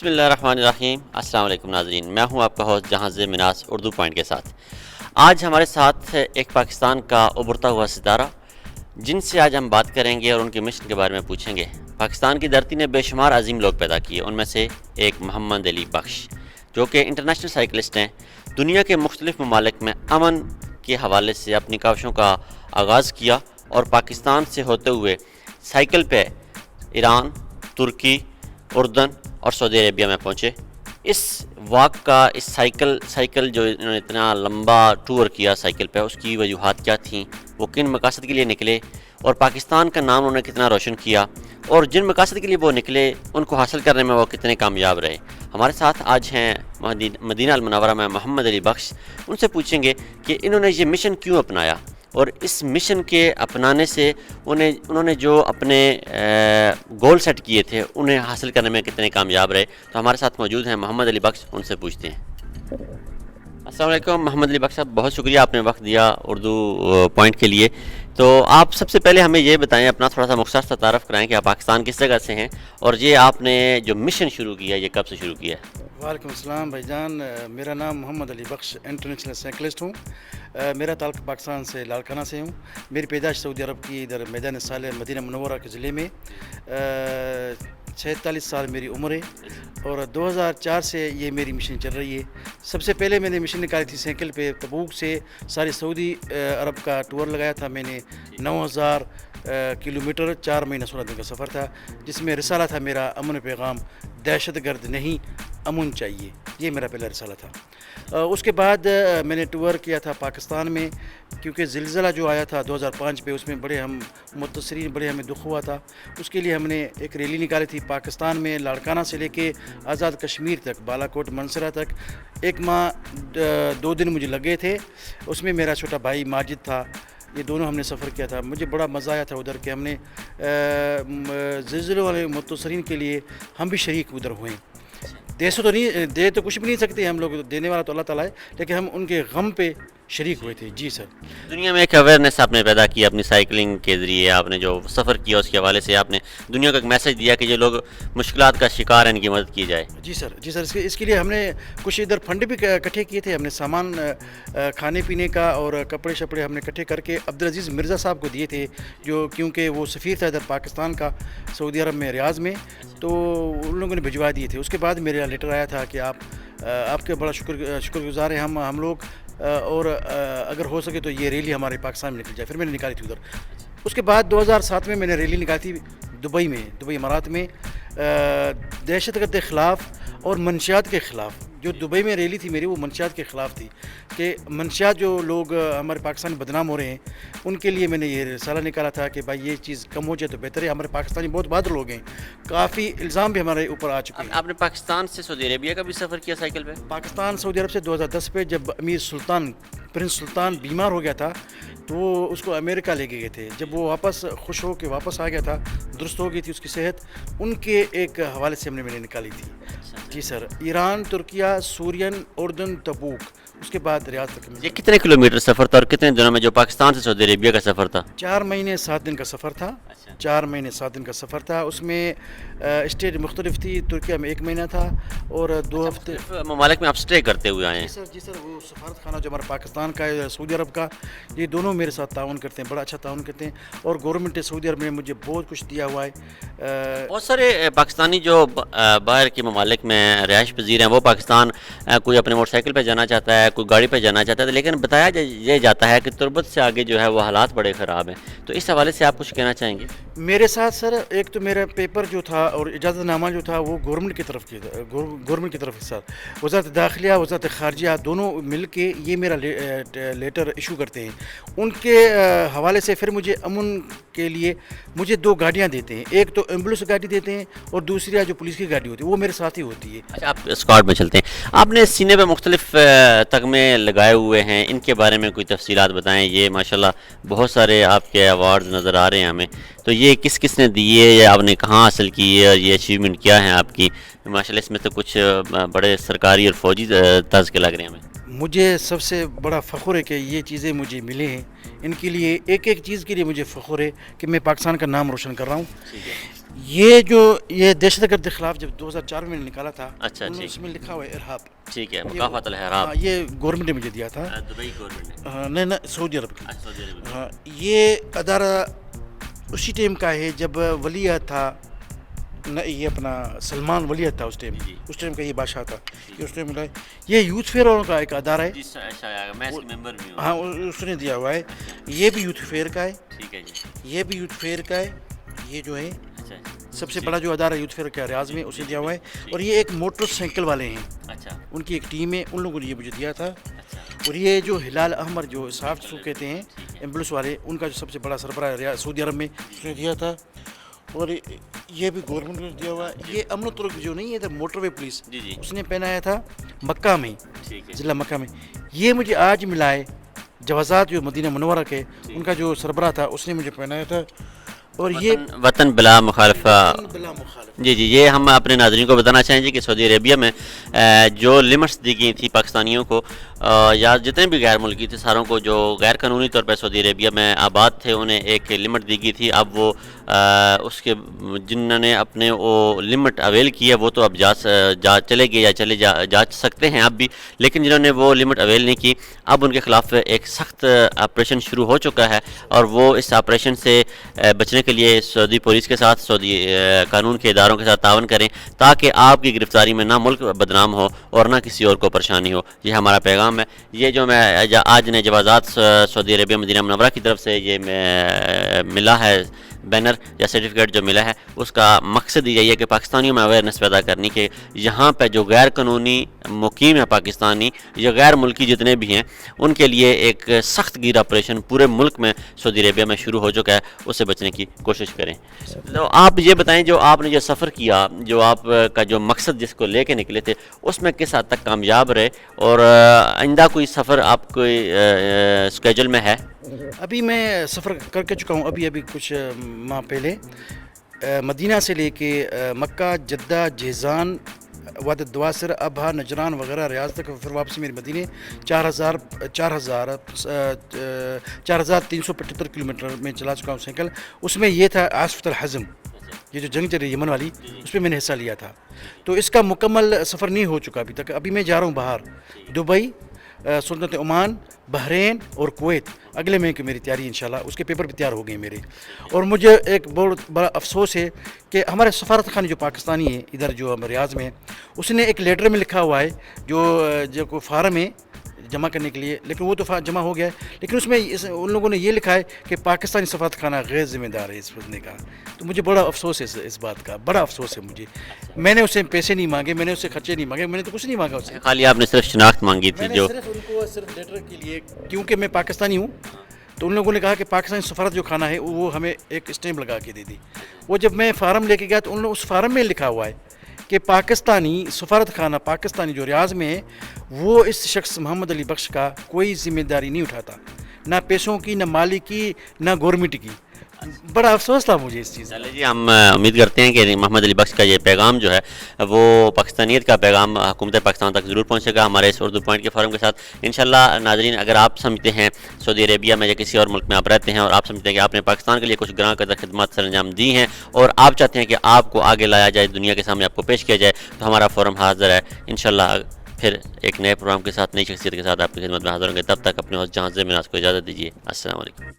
بسم اللہ الرحمن الرحیم۔ السلام علیکم ناظرین، میں ہوں آپ کا ہوسٹ جہاں مناس اردو پوائنٹ کے ساتھ۔ آج ہمارے ساتھ ایک پاکستان کا ابھرتا ہوا ستارہ جن سے آج ہم بات کریں گے اور ان کے مشن کے بارے میں پوچھیں گے۔ پاکستان کی دھرتی نے بے شمار عظیم لوگ پیدا کیے، ان میں سے ایک محمد علی بخش جو کہ انٹرنیشنل سائیکلسٹ ہیں۔ دنیا کے مختلف ممالک میں امن کے حوالے سے اپنی کاوشوں کا آغاز کیا اور پاکستان سے ہوتے ہوئے سائیکل پہ ایران، ترکی، اردن اور سعودی عربیہ میں پہنچے۔ اس واک کا اس سائیکل جو انہوں نے اتنا لمبا ٹور کیا سائیکل پہ، اس کی وجوہات کیا تھیں، وہ کن مقاصد کے لیے نکلے اور پاکستان کا نام انہوں نے کتنا روشن کیا، اور جن مقاصد کے لیے وہ نکلے ان کو حاصل کرنے میں وہ کتنے کامیاب رہے۔ ہمارے ساتھ آج ہیں مدینہ المنورہ میں محمد علی بخش۔ ان سے پوچھیں گے کہ انہوں نے یہ مشن کیوں اپنایا اور اس مشن کے اپنانے سے انہوں نے جو اپنے گول سیٹ کیے تھے انہیں حاصل کرنے میں کتنے کامیاب رہے۔ تو ہمارے ساتھ موجود ہیں محمد علی بخش، ان سے پوچھتے ہیں۔ السلام علیکم محمد علی بخش صاحب، بہت شکریہ آپ نے وقت دیا اردو پوائنٹ کے لیے۔ تو آپ سب سے پہلے ہمیں یہ بتائیں، اپنا تھوڑا سا مختصر سا تعارف کرائیں کہ آپ پاکستان کس جگہ سے ہیں اور یہ آپ نے جو مشن شروع کیا یہ کب سے شروع کیا ہے؟ وعلیکم السلام بھائی جان، میرا نام محمد علی بخش انٹرنیشنل سائیکلسٹ ہوں۔ میرا تعلق پاکستان سے لاڑکانہ سے ہوں۔ میری پیدائش سعودی عرب کی ادھر میدان صالح مدینہ منورہ کے ضلع میں۔ 46 سال میری عمر ہے اور 2004 سے یہ میری مشن چل رہی ہے۔ سب سے پہلے میں نے مشن نکالی تھی سائیکل پہ، تبوک سے ساری سعودی عرب کا ٹور لگایا تھا میں نے۔ 9000 کلومیٹر، 4 مہینہ 16 دن کا سفر تھا، جس میں رسالہ تھا میرا امن پیغام، دہشت گرد نہیں امن چاہیے، یہ میرا پہلا رسالہ تھا۔ اس کے بعد میں نے ٹور کیا تھا پاکستان میں، کیونکہ زلزلہ جو آیا تھا 2005 پہ، اس میں بڑے ہم متاثرین، بڑے ہمیں دکھ ہوا تھا۔ اس کے لیے ہم نے ایک ریلی نکالی تھی پاکستان میں، لاڑکانہ سے لے کے آزاد کشمیر تک، بالاکوٹ منسرا تک۔ 1 ماہ 2 دن مجھے لگے تھے۔ اس میں میرا چھوٹا بھائی ماجد تھا، یہ دونوں ہم نے سفر کیا تھا۔ مجھے بڑا مزہ آیا تھا ادھر کہ ہم نے زلزلے والے متاثرین کے لیے ہم بھی شریک ادھر ہوئے۔ دے تو کچھ بھی نہیں سکتے ہم لوگ، دینے والا تو اللہ تعالیٰ ہے، لیکن ہم ان کے غم پہ شریک ہوئے تھے۔ جی سر، دنیا میں ایک اویئرنیس آپ نے پیدا کی اپنی سائیکلنگ کے ذریعے، آپ نے جو سفر کیا اس کے حوالے سے آپ نے دنیا کو ایک میسج دیا کہ جو لوگ مشکلات کا شکار ہیں ان کی مدد کی جائے۔ جی سر، جی سر، اس کے لیے ہم نے کچھ ادھر فنڈ بھی اکٹھے کیے تھے۔ ہم نے سامان کھانے پینے کا اور کپڑے شپڑے ہم نے اکٹھے کر کے عبدالعزیز مرزا صاحب کو دیے تھے، جو کیونکہ وہ سفیر تھا ادھر پاکستان کا سعودی عرب میں، ریاض میں، تو ان لوگوں نے بھجوا دیے تھے۔ اس کے بعد میرا لیٹر آیا تھا کہ آپ کے بڑا شکر گزار ہیں ہم لوگ، اور اگر ہو سکے تو یہ ریلی ہمارے پاکستان میں نکل جائے۔ پھر میں نے نکالی تھی ادھر۔ اس کے بعد 2007 میں نے ریلی نکالی تھی دبئی امارات میں، دہشت گرد کے خلاف اور منشیات کے خلاف۔ جو دبئی میں ریلی تھی میری، وہ منشیات کے خلاف تھی، کہ منشیات جو لوگ ہمارے پاکستان میں بدنام ہو رہے ہیں ان کے لیے میں نے یہ رسالہ نکالا تھا کہ بھائی یہ چیز کم ہو جائے تو بہتر ہے۔ ہمارے پاکستانی بہت بہادر لوگ ہیں، کافی الزام بھی ہمارے اوپر آ چکے ہیں۔ آپ نے پاکستان سے سعودی عربیہ کا بھی سفر کیا سائیکل پہ؟ پاکستان سعودی عرب سے 2010 پہ، جب پرنس سلطان بیمار ہو گیا تھا تو وہ اس کو امریکہ لے کے گئے تھے۔ جب وہ واپس خوش ہو کے واپس آ گیا تھا، درست ہو گئی تھی اس کی صحت، ان کے ایک حوالے سے ہم نے نکالی تھی۔ جی سر، ایران، ترکیہ، سورین، اردن، تبوک، اس کے بعد ریاض تک۔ یہ کتنے کلومیٹر سفر تھا اور کتنے دنوں میں جو پاکستان سے سعودی عربیہ کا سفر تھا؟ 4 مہینے 7 دن کا سفر تھا۔ 4 مہینے 7 دن کا سفر تھا۔ اس میں اسٹیٹ مختلف تھی۔ ترکیہ میں 1 مہینہ تھا اور 2 ہفتے ممالک میں آپ اسٹے کرتے ہوئے آئے ہیں؟ جی سر، وہ سفارت خانہ جو ہمارا پاکستان کا ہے، سعودی عرب کا، یہ دونوں میرے ساتھ تعاون کرتے ہیں، بڑا اچھا تعاون کرتے ہیں، اور گورنمنٹ سعودی عرب نے مجھے بہت کچھ دیا ہوا ہے۔ بہت سارے پاکستانی جو باہر کے ممالک میں رہائش پذیر ہیں، وہ پاکستان کوئی اپنے موٹر سائیکل پہ جانا چاہتا ہے، کوئی گاڑی پہ جانا چاہتا ہے، لیکن بتایا یہ جاتا ہے کہ تربت سے آگے جو ہے وہ حالات بڑے خراب ہیں۔ تو اس حوالے سے آپ کچھ کہنا چاہیں گے؟ میرے ساتھ سر، ایک تو میرا پیپر جو تھا اور اجازت نامہ جو تھا وہ گورنمنٹ کی طرف کے ساتھ، وزارت داخلہ، وزارت خارجہ دونوں مل کے یہ میرا لیٹر ایشو کرتے ہیں۔ ان کے حوالے سے پھر مجھے امن کے لیے مجھے 2 گاڑیاں دیتے ہیں، ایک تو ایمبولینس گاڑی دیتے ہیں اور دوسری جو پولیس کی گاڑی ہوتی ہے وہ میرے ساتھ ہی ہوتی ہے۔ اچھا، آپ اسکواڈ میں چلتے ہیں۔ آپ نے سینے پہ مختلف تگمے لگائے ہوئے ہیں، ان کے بارے میں کوئی تفصیلات بتائیں۔ یہ ماشاءاللہ بہت سارے آپ کے ایوارڈز نظر آ رہے ہیں ہمیں، تو یہ کس نے دیے یا آپ نے کہاں حاصل کی ہے اور یہ اچیومنٹ کیا ہے آپ کی؟ ماشاءاللہ اس میں تو کچھ بڑے سرکاری اور فوجی طرز کے لگ رہے ہیں ہمیں۔ مجھے سب سے بڑا فخر ہے کہ یہ چیزیں مجھے ملے ہیں۔ ان کے لیے ایک چیز کے لیے مجھے فخر ہے کہ میں پاکستان کا نام روشن کر رہا ہوں۔ یہ جو یہ دہشت گرد کے خلاف جب 2004 میں نکالا تھا، اچھا ٹھیک، اس میں لکھا ہوا ہے ارہاب. ٹھیک ہے، مکافات الحراب. ہاں، یہ گورنمنٹ نے مجھے دیا تھا. دبئی گورنمنٹ نے. ہاں، نہیں سعودی عرب کی. سعودی عرب میں. ہاں، یہ ادارہ اسی ٹائم کا ہے جب ولیعہد تھا یہ اپنا سلمان ولیعہد تھا اس ٹائم. اس ٹائم کا یہ بادشاہ تھا. یہ اس ٹائم ملا ہے. یہ یوتھ فیئر والوں کا ایک ادارہ ہے. میں اس کا ممبر بھی ہوں. ہاں، اس نے دیا ہوا ہے. یہ بھی یوتھ فیئر کا ہے. ٹھیک ہے جی. یہ بھی یوتھ فیئر کا ہے. یہ جو ہے اچھا سب سے بڑا جو ادارہ یوتھ فیئر کا ریاض میں، اسے دیا ہوا ہے. اور یہ ایک موٹر سائیکل والے ہیں. اچھا. ان کی ایک ٹیم ہے، ان لوگوں نے یہ مجھے دیا تھا. اچھا. اور یہ جو ہلال احمر جو سافٹ سو کہتے ہیں ایمبولینس والے، ان کا جو سب سے بڑا سربراہ ہے سعودی عرب میں، اس نے دیا تھا. اور یہ بھی گورنمنٹ نے دیا ہوا ہے. یہ امن و ترک جو نہیں ہے موٹر وے پولیس، جی جی. اس نے پہنایا تھا مکہ میں، ٹھیک ہے. ضلع مکہ میں. یہ مجھے آج ملا ہے جوازات جو مدینہ منورہ کے، ان کا جو سربراہ تھا اس نے مجھے پہنایا تھا. اور یہ وطن بلا مخالفہ. بلا مخالف. جی جی، یہ ہم اپنے ناظرین کو بتانا چاہیں گے کہ سعودی عربیہ میں جو لمٹس دی گئی تھی پاکستانیوں کو یا جتنے بھی غیر ملکی تھے ساروں کو جو غیر قانونی طور پہ سعودی عربیہ میں آباد تھے، انہیں ایک لمٹ دی گئی تھی. اب وہ اس کے جنہوں نے اپنے وہ لمٹ اویل کی ہے وہ تو اب جا چلے گئے یا جا سکتے ہیں اب بھی، لیکن جنہوں نے وہ لمٹ اویل نہیں کی اب ان کے خلاف ایک سخت آپریشن شروع ہو چکا ہے. اور وہ اس آپریشن سے بچنے کے لیے سعودی پولیس کے ساتھ سعودی قانون کے اداروں کے ساتھ تعاون کریں تاکہ آپ کی گرفتاری میں نہ ملک بدنام ہو اور نہ کسی اور کو پریشانی ہو. یہ ہمارا پیغام ہے. یہ جو میں آج نے جوازات سعودی عربیہ مدینہ منورہ کی طرف سے یہ ملا ہے بینر یا سرٹیفکیٹ جو ملا ہے، اس کا مقصد یہی ہے کہ پاکستانیوں میں اویئرنیس پیدا کرنی کہ یہاں پہ جو غیر قانونی مقیم ہے پاکستانی یا غیر ملکی جتنے بھی ہیں ان کے لیے ایک سخت گیر آپریشن پورے ملک میں سعودی عربیہ میں شروع ہو چکا ہے، اس سے بچنے کی کوشش کریں. تو آپ یہ بتائیں جو آپ نے جو سفر کیا، جو آپ کا جو مقصد جس کو لے کے نکلے تھے اس میں کس حد تک کامیاب رہے، اور آئندہ کوئی سفر آپ کوئی اسکیجول میں ہے؟ ابھی میں سفر کر کے چکا ہوں. ابھی کچھ ماہ پہلے مدینہ سے لے کے مکہ، جدہ، جیزان، واد الدواسر، ابہا، نجران وغیرہ ریاض تک، پھر واپسی میرے مدینے 4375 کلومیٹر میں چلا چکا ہوں سائیکل. اس میں یہ تھا آصفۃ الحزم، یہ جو جنگ چل رہی ہے یمن والی، اس پہ میں نے حصہ لیا تھا. تو اس کا مکمل سفر نہیں ہو چکا ابھی تک. ابھی میں جا رہا ہوں باہر، دبئی، سلطنت عمان، بحرین اور کویت. اگلے مہینے کی میری تیاری انشاءاللہ، اس کے پیپر بھی تیار ہو گئے میرے. اور مجھے ایک بہت بڑا افسوس ہے کہ ہمارے سفارت خانے جو پاکستانی ہے ادھر جو ریاض میں، اس نے ایک لیٹر میں لکھا ہوا ہے جو کوئی فارم ہے جمع کرنے کے لیے، لیکن وہ تو جمع ہو گیا ہے، لیکن اس میں ان لوگوں نے یہ لکھا ہے کہ پاکستانی سفارت خانہ غیر ذمہ دار ہے اس بندے کا. تو مجھے بڑا افسوس ہے اس بات کا، بڑا افسوس ہے مجھے. میں نے اسے پیسے نہیں مانگے، میں نے اسے خرچے نہیں مانگے، میں نے تو کچھ نہیں مانگا اسے. خالی آپ نے صرف شناخت مانگی تھی. میں نے جو صرف ان کو صرف لیٹر کے لیے، کیونکہ میں پاکستانی ہوں، تو ان لوگوں نے کہا کہ پاکستانی سفارت جو خانہ ہے وہ ہمیں ایک اسٹیمپ لگا کے دے دی. وہ جب میں فارم لے کے گیا تو ان لوگوں اس فارم میں لکھا ہوا ہے کہ پاکستانی سفارت خانہ پاکستانی جو ریاض میں ہے وہ اس شخص محمد علی بخش کا کوئی ذمہ داری نہیں اٹھاتا، نہ پیسوں کی، نہ مالی کی، نہ گورنمنٹ کی. بڑا افسوس تھا مجھے اس چیز کا. چلے جی، ہم امید کرتے ہیں کہ محمد علی بخش کا یہ پیغام جو ہے وہ پاکستانیت کا پیغام حکومت پاکستان تک ضرور پہنچے گا ہمارے اس اردو پوائنٹ کے فورم کے ساتھ انشاءاللہ. ناظرین، اگر آپ سمجھتے ہیں سعودی عربیہ میں یا کسی اور ملک میں آپ رہتے ہیں اور آپ سمجھتے ہیں کہ آپ نے پاکستان کے لیے کچھ گراں قدر خدمات سر انجام دی ہیں اور آپ چاہتے ہیں کہ آپ کو آگے لایا جائے، دنیا کے سامنے آپ کو پیش کیا جائے، تو ہمارا فورم حاضر ہے انشاءاللہ. پھر ایک نئے پروگرام کے ساتھ، نئی شخصیت کے ساتھ آپ کی خدمت میں حاضر ہوں گے. تب تک اپنے ہوسٹ جہاں سے مناس کو اجازت دیجیے. السلام علیکم.